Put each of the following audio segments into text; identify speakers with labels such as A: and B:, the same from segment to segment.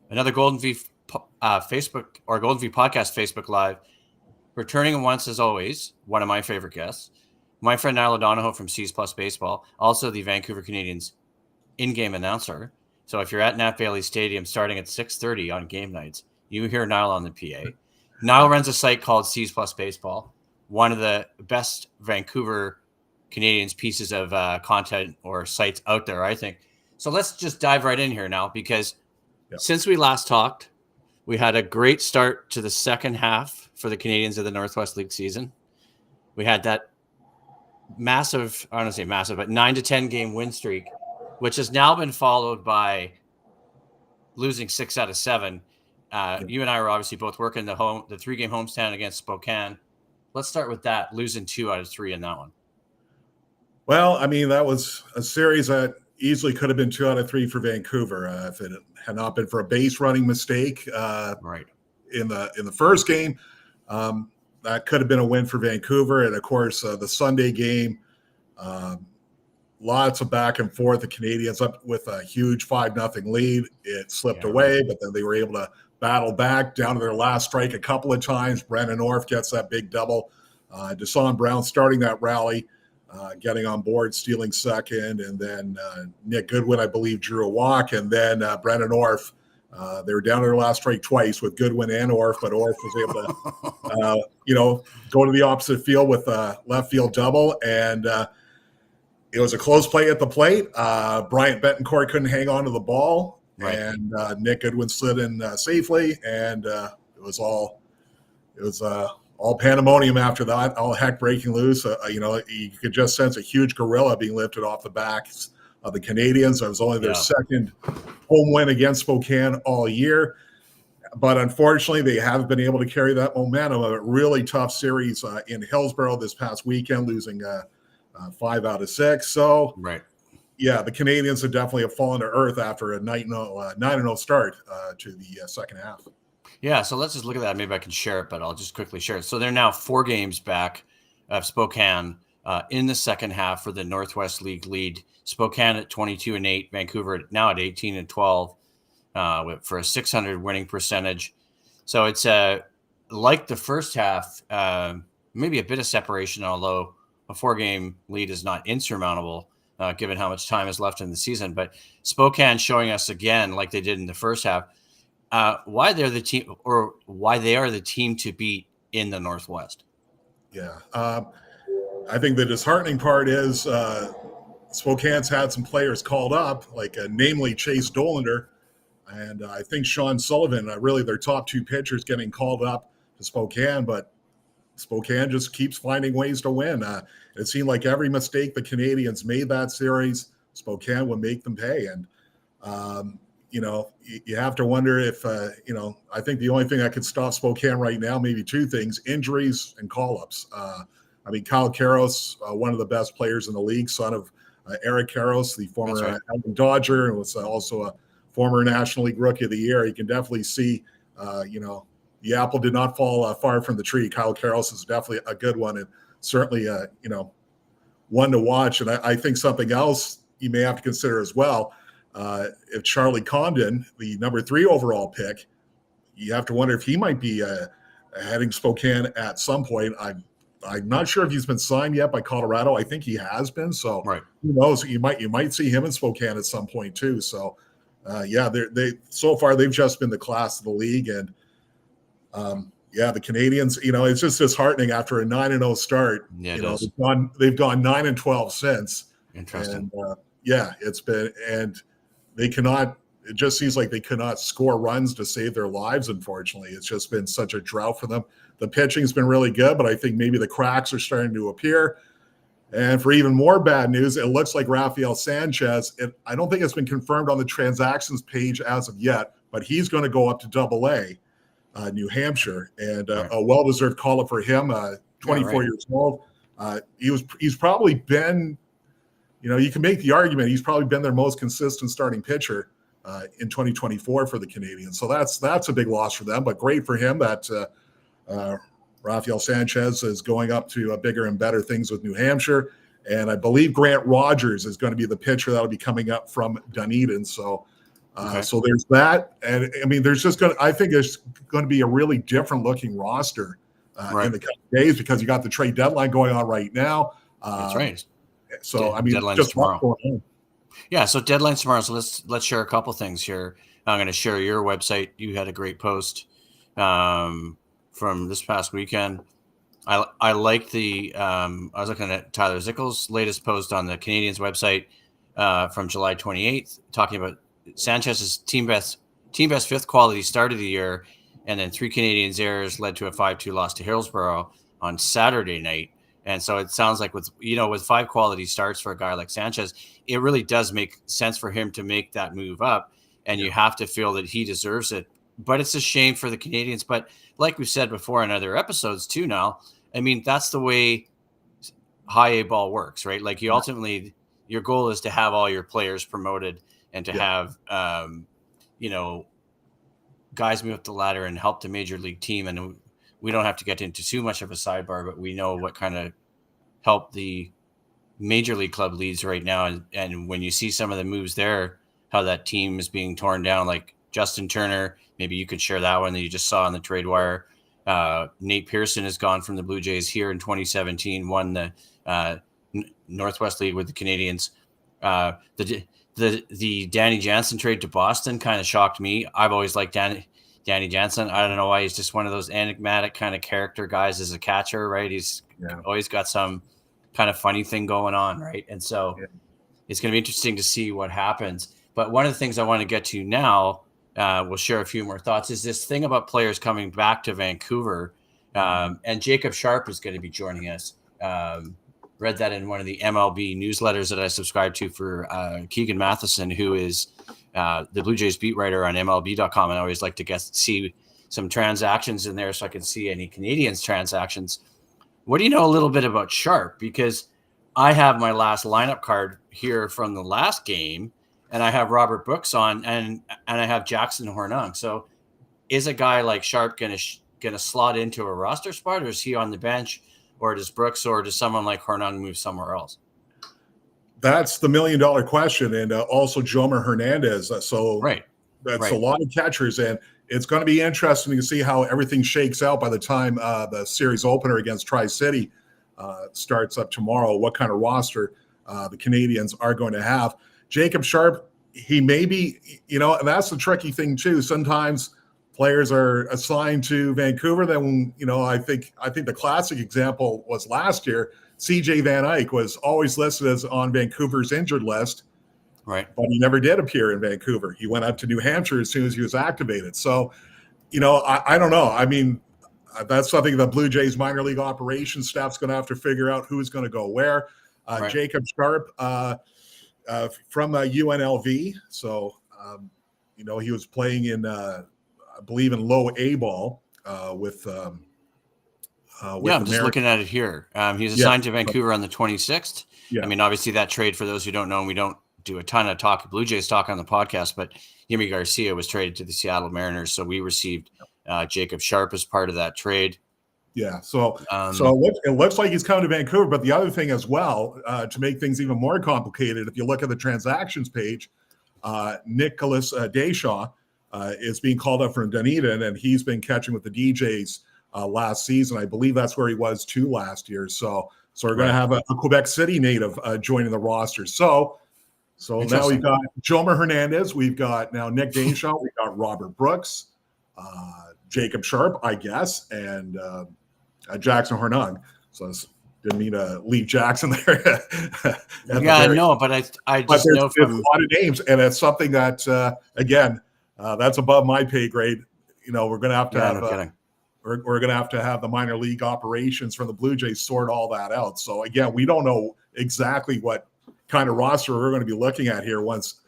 A: Another Golden V Facebook or Golden V Podcast Facebook Live. Returning once as always, one of my favorite guests, my friend Niall O'Donohoe from C's Plus Baseball, also the Vancouver Canadians in-game announcer. So if you're at Nat Bailey Stadium starting at 6:30 on game nights, you hear Niall on the PA. Niall runs a site called C's Plus Baseball, one of the best Vancouver Canadians pieces of content or sites out there, I think. So let's just dive right in here now, because since we last talked, we had a great start to the second half for the Canadians of the Northwest League season. We had that massive, I don't want to say massive, but 9 to 10 game win streak, which has now been followed by losing 6 out of 7. You and I were obviously both working the 3-game homestand against Spokane. Let's start with that, losing 2 out of 3 in that one.
B: Well, I mean, that was a series that easily could have been 2 out of 3 for Vancouver if it had not been for a base running mistake in the first game. That could have been a win for Vancouver. And, of course, the Sunday game, lots of back and forth. The Canadians up with a huge 5-0 lead. It slipped away, but then they were able to battle back down to their last strike a couple of times. Brandon Orff gets that big double. Deshaun Brown starting that rally, getting on board, stealing second. And then Nick Goodwin, I believe, drew a walk. And then Brandon Orff, they were down to their last strike twice with Goodwin and Orff, but Orff was able to, go to the opposite field with a left field double. And it was a close play at the plate. Bryant Betancourt couldn't hang on to the ball. Right. And Nick Goodwin slid in safely, and it was all pandemonium after that. All heck breaking loose. You could just sense a huge gorilla being lifted off the backs of the Canadians. It was only their second home win against Spokane all year, but unfortunately, they haven't been able to carry that momentum of a really tough series in Hillsborough this past weekend, losing 5 out of 6. So. Right. Yeah, the Canadians have definitely fallen to earth after a 9-0 start to the second half.
A: Yeah, so let's just look at that. Maybe I can share it, but I'll just quickly share it. So they're now 4 games back of Spokane in the second half for the Northwest League lead. Spokane at 22-8, Vancouver now at 18-12 for a .600 winning percentage. So it's like the first half, maybe a bit of separation, although a 4-game lead is not insurmountable. Given how much time is left in the season. But Spokane showing us again, like they did in the first half, why they are the team to beat in the Northwest.
B: Yeah. I think the disheartening part is Spokane's had some players called up, like namely Chase Dolander, and I think Sean Sullivan, really their top 2 pitchers getting called up to Spokane, but Spokane just keeps finding ways to win. It seemed like every mistake the Canadians made that series, Spokane would make them pay. And, you have to wonder if, I think the only thing that could stop Spokane right now, maybe 2 things, injuries and call-ups. Kyle Karros, one of the best players in the league, son of Eric Karros, the former Dodger, and was also a former National League Rookie of the Year. You can definitely see, the apple did not fall far from the tree. Kyle Karros is definitely a good one, and certainly, one to watch. And I think something else you may have to consider as well, if Charlie Condon, the number 3 overall pick, you have to wonder if he might be heading Spokane at some point. I'm not sure if he's been signed yet by Colorado. I think he has been. So who knows? You might see him in Spokane at some point too. So they so far they've just been the class of the league. And the Canadians, it's just disheartening after a 9-0 start. Yeah, they've gone 9-12 since.
A: Interesting.
B: And it's been, and they cannot. It just seems like they cannot score runs to save their lives. Unfortunately, it's just been such a drought for them. The pitching's been really good, but I think maybe the cracks are starting to appear. And for even more bad news, it looks like Rafael Sanchez. I don't think it's been confirmed on the transactions page as of yet, but he's going to go up to Double-A. New Hampshire, and a well-deserved call-up for him. 24 years old. He's probably been, you can make the argument he's probably been their most consistent starting pitcher in 2024 for the Canadians. So that's a big loss for them, but great for him that Rafael Sanchez is going up to bigger and better things with New Hampshire. And I believe Grant Rogers is going to be the pitcher that'll be coming up from Dunedin. So
A: Okay.
B: So there's that. And I mean, I think there's going to be a really different looking roster in the coming days because you got the trade deadline going on right now.
A: That's right.
B: So, I mean,
A: Deadline's
B: just
A: tomorrow.
B: going on.
A: Yeah, so deadline's tomorrow. So let's share a couple things here. I'm going to share your website. You had a great post from this past weekend. I like the I was looking at Tyler Zickel's latest post on the Canadians website from July 28th, talking about Sanchez's team best fifth quality start of the year, and then 3 Canadians errors led to a 5-2 loss to Hillsborough on Saturday night. And so it sounds like with 5 quality starts for a guy like Sanchez, it really does make sense for him to make that move up, and you have to feel that he deserves it. But it's a shame for the Canadians. But like we've said before in other episodes too now, I mean, that's the way high A ball works, right? Like you ultimately, your goal is to have all your players promoted and to have, guys move up the ladder and help the major league team. And we don't have to get into too much of a sidebar, but we know what kind of help the major league club leads right now. And when you see some of the moves there, how that team is being torn down, like Justin Turner, maybe you could share that one that you just saw on the trade wire. Nate Pearson has gone from the Blue Jays here in 2017, won the Northwest League with the Canadians. The Danny Jansen trade to Boston kind of shocked me. I've always liked Danny Jansen. I don't know why. He's just one of those enigmatic kind of character guys as a catcher, right? He's always got some kind of funny thing going on, right? And so it's going to be interesting to see what happens. But one of the things I want to get to now, we'll share a few more thoughts, is this thing about players coming back to Vancouver. And Jacob Sharp is going to be joining us. Read that in one of the MLB newsletters that I subscribe to for Keegan Matheson, who is the Blue Jays beat writer on MLB.com. And I always like to see some transactions in there so I can see any Canadians transactions. What do you know a little bit about Sharp? Because I have my last lineup card here from the last game, and I have Robert Brooks on, and I have Jackson Hornung. So is a guy like Sharp going to slot into a roster spot, or is he on the bench, or does Brooks or does someone like Hornung move somewhere else?
B: That's the $1 million question. And also Jomer Hernandez. That's a lot of catchers. And it's going to be interesting to see how everything shakes out by the time the series opener against Tri-City starts up tomorrow, what kind of roster the Canadians are going to have. Jacob Sharp, he may be, and that's the tricky thing too. Sometimes players are assigned to Vancouver. Then, I think the classic example was last year. CJ Van Eyck was always listed as on Vancouver's injured list,
A: right?
B: But he never did appear in Vancouver. He went up to New Hampshire as soon as he was activated. So, I don't know. I mean, that's something the Blue Jays minor league operations staff's going to have to figure out who's going to go where. Jacob Sharp from UNLV. So, he was playing in, I believe, in low A ball with
A: I'm just looking at it here. He's assigned to Vancouver on the 26th. I mean, obviously that trade, for those who don't know, we don't do a ton of Blue Jays talk on the podcast, but Yimi Garcia was traded to the Seattle Mariners. So we received Jacob Sharp as part of that trade.
B: Yeah. So it looks like he's coming to Vancouver, but the other thing as well, to make things even more complicated, if you look at the transactions page, Nicholas Deshaw is being called up from Dunedin, and he's been catching with the DJs last season. I believe that's where he was too last year. So we're going to have a Quebec City native joining the roster. So now we've got Jomer Hernandez, we've got now Nick Deshaw, we've got Robert Brooks, Jacob Sharp, I guess, and Jackson Hornung. So didn't mean to leave Jackson there.
A: No, but I just know from
B: a lot of names, and it's something that again, that's above my pay grade. We're going to have to have. We're going to have the minor league operations from the Blue Jays sort all that out. So again, we don't know exactly what kind of roster we're going to be looking at here once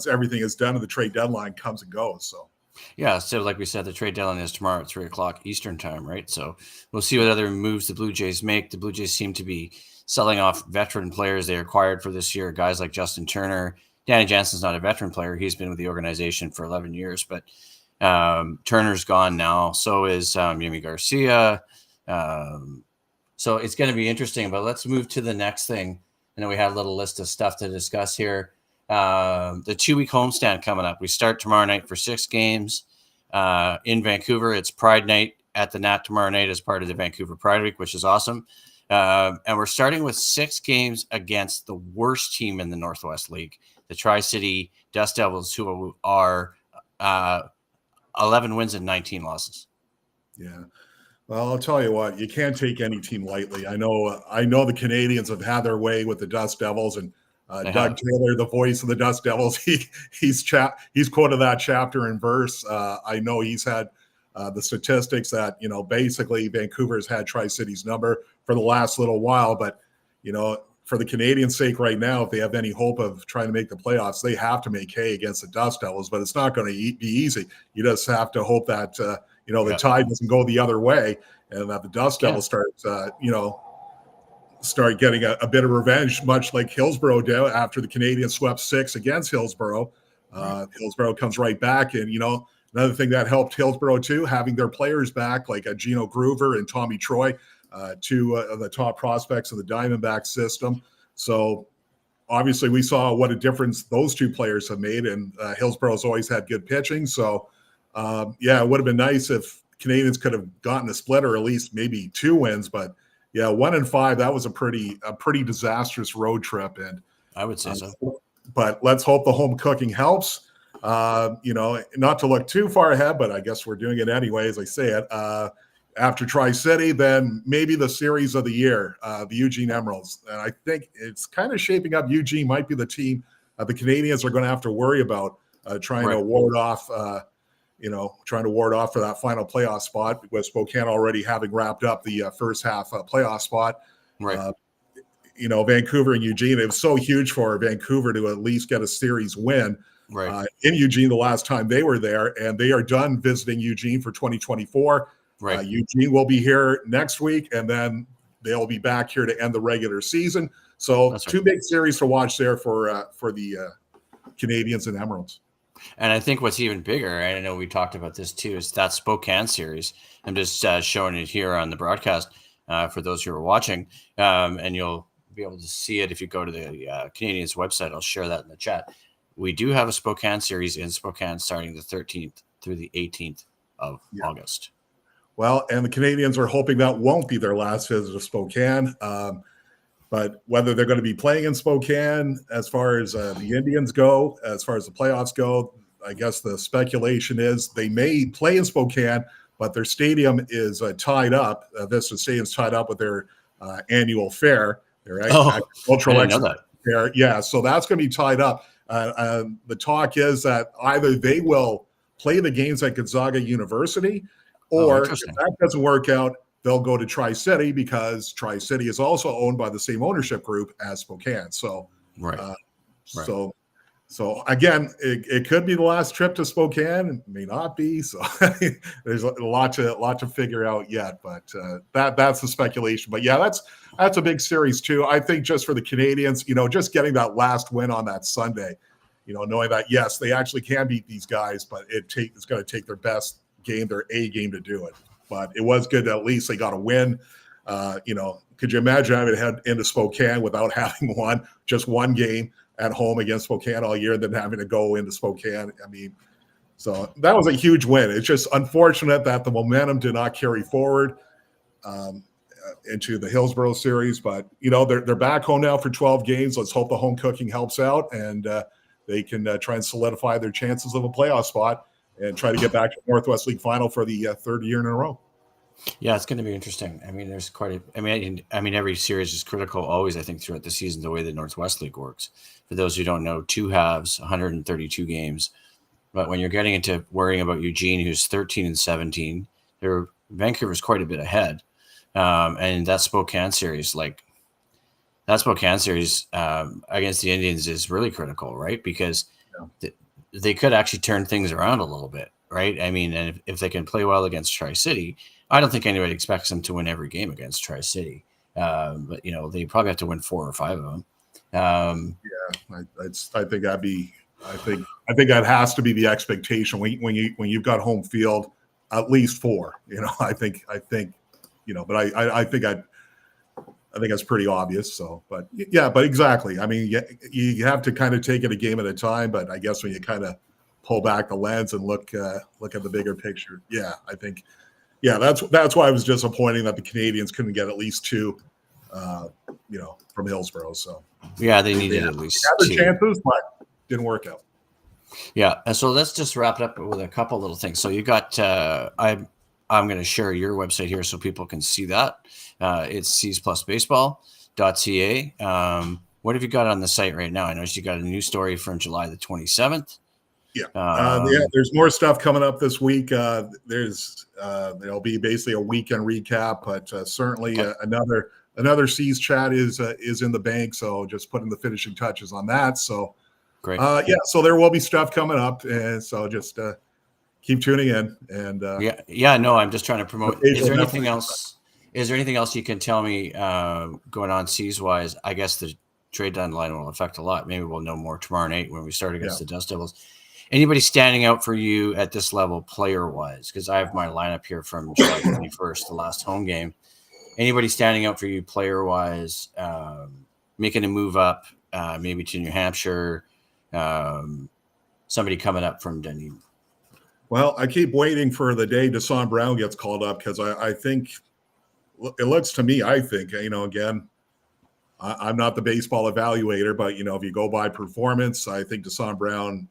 B: everything is done and the trade deadline comes and goes. So.
A: Yeah, so like we said, the trade deadline is tomorrow at 3:00 Eastern time, right? So we'll see what other moves the Blue Jays make. The Blue Jays seem to be selling off veteran players they acquired for this year, guys like Justin Turner. Danny Jansen's not a veteran player. He's been with the organization for 11 years, but Turner's gone now. So is Yimi Garcia. So it's going to be interesting, but let's move to the next thing. I know we have a little list of stuff to discuss here. the 2-week homestand coming up. We start tomorrow night for 6 games in Vancouver. It's Pride Night at the Nat tomorrow night as part of the Vancouver Pride Week, which is awesome. And we're starting with 6 games against the worst team in the Northwest League, the Tri-City Dust Devils, who are 11 wins and 19 losses.
B: Yeah. Well, I'll tell you what, you can't take any team lightly. I know the Canadians have had their way with the Dust Devils, and Doug Taylor, the voice of the Dust Devils, he's quoted that chapter and verse. I know he's had the statistics that, basically Vancouver's had Tri-City's number for the last little while, but, for the Canadians' sake right now, if they have any hope of trying to make the playoffs, they have to make hay against the Dust Devils, but it's not going to be easy. You just have to hope that, the tide doesn't go the other way and that the Dust Devils start getting a bit of revenge, much like Hillsborough did after the Canadians swept 6 against Hillsborough. Hillsborough comes right back. And, another thing that helped Hillsborough too, having their players back like Gino Groover and Tommy Troy, two of the top prospects of the Diamondback system. So obviously we saw what a difference those 2 players have made, and Hillsborough's always had good pitching. So it would have been nice if Canadians could have gotten a split or at least maybe 2 wins, but 1-5, that was a pretty disastrous road trip. And
A: I would say so.
B: But let's hope the home cooking helps. Not to look too far ahead, but I guess we're doing it anyway, as I say it. After Tri-City, then maybe the series of the year, the Eugene Emeralds. And I think it's kind of shaping up. Eugene might be the team the Canadians are going to have to worry about trying to ward off for that final playoff spot, with Spokane already having wrapped up the first half playoff spot.
A: Right.
B: Vancouver and Eugene, it was so huge for Vancouver to at least get a series win in Eugene the last time they were there, and they are done visiting Eugene for 2024. Right. Eugene will be here next week, and then they'll be back here to end the regular season. So that's 2 big series to watch there for the Canadians and Emeralds.
A: And I think what's even bigger, and I know we talked about this too, is that Spokane series. I'm just showing it here on the broadcast for those who are watching, and you'll be able to see it if you go to the Canadians website. I'll share that in the chat. We do have a Spokane series in Spokane starting the 13th through the 18th of August.
B: Well, and the Canadians are hoping that won't be their last visit to Spokane. But whether they're going to be playing in Spokane, as far as the Indians go, as far as the playoffs go, I guess the speculation is they may play in Spokane, but their stadium is tied up. Vista Stadium's tied up with their annual fair. Their cultural fair. Yeah, so that's going to be tied up. The talk is that either they will play the games at Gonzaga University, or if that doesn't work out, they'll go to Tri-City, because Tri-City is also owned by the same ownership group as Spokane. So, So again, it could be the last trip to Spokane. It may not be. So there's a lot to figure out yet. But that's the speculation. But that's a big series too. I think just for the Canadians, just getting that last win on that Sunday, knowing that yes, they actually can beat these guys, but it's going to take their best game, their A game, to do it. But it was good that at least they got a win. Could you imagine having to head into Spokane without having won just one game at home against Spokane all year, then having to go into Spokane? I mean, so that was a huge win. It's just unfortunate that the momentum did not carry forward into the Hillsborough series. But, they're back home now for 12 games. Let's hope the home cooking helps out, and they can try and solidify their chances of a playoff spot and try to get back to the Northwest League final for the 3rd year in a row.
A: Yeah, it's going to be interesting. I mean, there's every series is critical always, I think, throughout the season, the way the Northwest League works. For those who don't know, 2 halves, 132 games. But when you're getting into worrying about Eugene, who's 13-17, Vancouver's quite a bit ahead. And that Spokane series, against the Indians is really critical, right? Because they could actually turn things around a little bit, right? I mean, and if they can play well against Tri-City, I don't think anybody expects them to win every game against Tri-City. But, they probably have to win 4 or 5 of them.
B: I think that has to be the expectation when you've got home field, at least 4. I think. But I think I think that's pretty obvious. So, but exactly. I mean, you have to kind of take it a game at a time. But I guess when you kind of pull back the lens and look at the bigger picture, I think, that's why it was disappointing that the Canadians couldn't get at least two, from Hillsborough. So
A: they needed at least
B: had
A: two
B: chances, but didn't work out.
A: Yeah, and so let's just wrap it up with a couple little things. So you got I'm going to share your website here so people can see that. It's CsPlusBaseball.ca. What have you got on the site right now? I noticed you got a new story from July the 27th.
B: There's more stuff coming up this week. There'll be basically a weekend recap, but certainly another C's chat is in the bank. So just putting the finishing touches on that. So
A: great.
B: So there will be stuff coming up, and so just keep tuning in. And
A: I'm just trying to promote. Is there anything else? Is there anything else you can tell me going on C's wise? I guess the trade deadline will affect a lot. Maybe we'll know more tomorrow night when we start against the Dust Devils. Anybody standing out for you at this level, player wise? Because I have my lineup here from July 21st, the last home game. Anybody standing out for you, player wise, making a move up, maybe to New Hampshire? Somebody coming up from Dunedin.
B: Well, I keep waiting for the day Deshaun Brown gets called up because I think it looks to me, again, I'm not the baseball evaluator, but if you go by performance, I think Deshaun Brown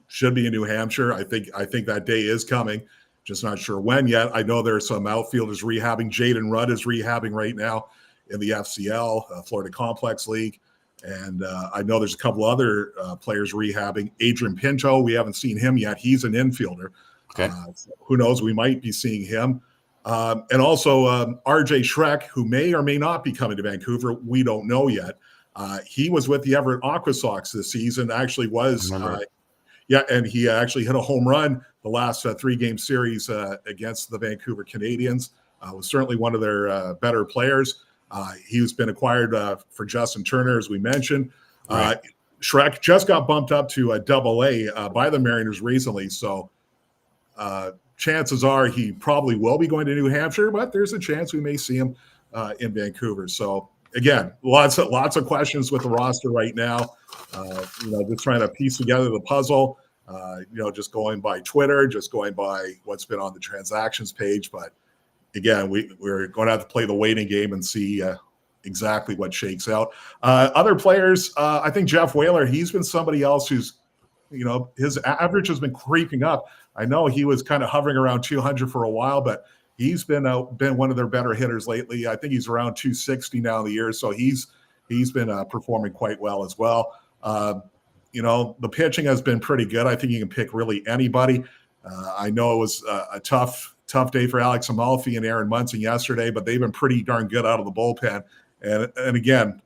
B: should be in New Hampshire. I think that day is coming, just not sure when yet. I know there's some outfielders rehabbing. Jaden Rudd is rehabbing right now in the FCL, Florida Complex League. And I know there's a couple other players rehabbing. Adrian Pinto, we haven't seen him yet. He's an infielder.
A: Okay.
B: So who knows? We might be seeing him. And also RJ Schreck, who may or may not be coming to Vancouver. We don't know yet. He was with the Everett Aqua Sox this season. Actually was, and he actually hit a home run the last 3-game series against the Vancouver Canadians. Was certainly one of their better players. He's been acquired for Justin Turner, as we mentioned.
A: Right.
B: Schreck just got bumped up to AA by the Mariners recently. So chances are he probably will be going to New Hampshire, but there's a chance we may see him in Vancouver. So again, lots of questions with the roster right now. Just trying to piece together the puzzle. Just going by Twitter, just going by what's been on the transactions page, but again, we're going to have to play the waiting game and see exactly what shakes out. Other players, I think Jeff Whaler, he's been somebody else who's, his average has been creeping up. I know he was kind of hovering around 200 for a while, but he's been one of their better hitters lately. I think he's around 260 now in the year, so he's been performing quite well as well. The pitching has been pretty good. I think you can pick really anybody. I know it was a tough day for Alex Amalfi and Aaron Munson yesterday, but they've been pretty darn good out of the bullpen. And again,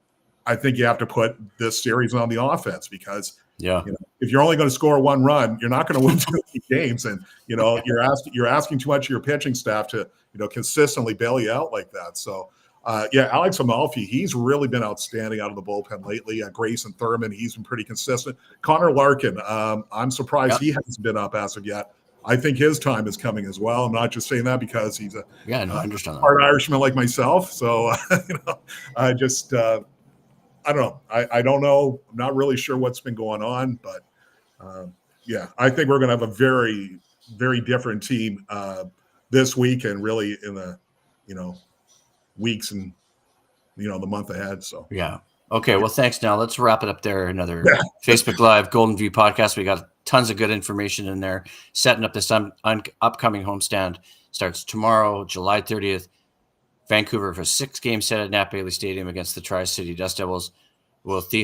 B: I think you have to put this series on the offense because if you're only going to score one run, you're not going to win 2 games. And you're asking too much of your pitching staff to consistently bail you out like that. So Alex Amalfi, he's really been outstanding out of the bullpen lately. Grayson Thurman, he's been pretty consistent. Connor Larkin, I'm surprised he hasn't been up as of yet. I think his time is coming as well. I'm not just saying that because he's
A: I understand
B: part Irishman like myself. So, I don't know. I don't know. I'm not really sure what's been going on, but I think we're going to have a very, very different team this week and really in the, weeks and, the month ahead. So,
A: Okay. Well, thanks. Now let's wrap it up there. Another Facebook Live Golden View podcast. We got tons of good information in there. Setting up this upcoming homestand starts tomorrow, July 30th. Vancouver for a 6-game set at Nat Bailey Stadium against the Tri-City Dust Devils. We'll see how